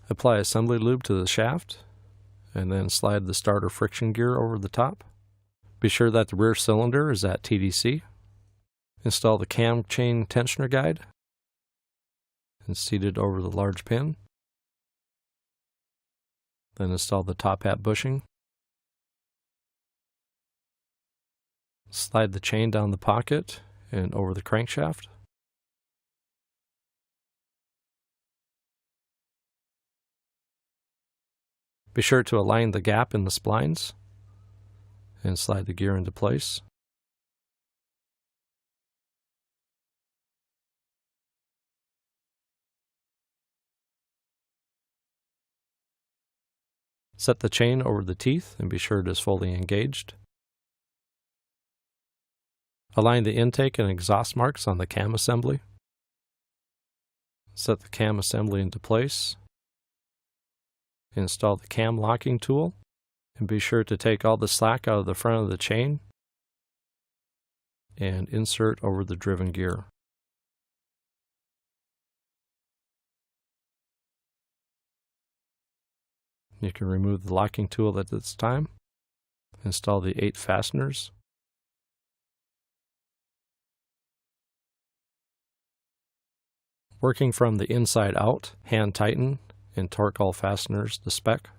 Apply assembly lube to the shaft, and then slide the starter friction gear over the top. Be sure that the rear cylinder is at TDC. Install the cam chain tensioner guide and seat it over the large pin. Then install the top hat bushing. Slide the chain down the pocket and over the crankshaft. Be sure to align the gap in the splines and slide the gear into place. Set the chain over the teeth and be sure it is fully engaged. Align the intake and exhaust marks on the cam assembly. Set the cam assembly into place. Install the cam locking tool and be sure to take all the slack out of the front of the chain and insert over the driven gear. You can remove the locking tool at this time. Install the 8 fasteners. Working from the inside out, hand tighten and torque all fasteners to spec.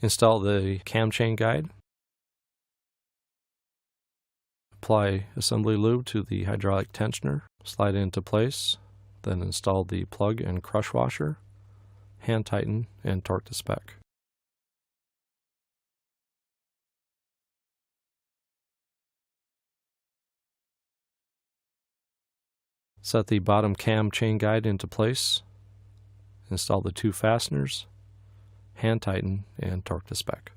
Install the cam chain guide. Apply assembly lube to the hydraulic tensioner. Slide it into place. Then install the plug and crush washer. Hand tighten and torque to spec. Set the bottom cam chain guide into place. Install the 2 fasteners. Hand tighten and torque to spec.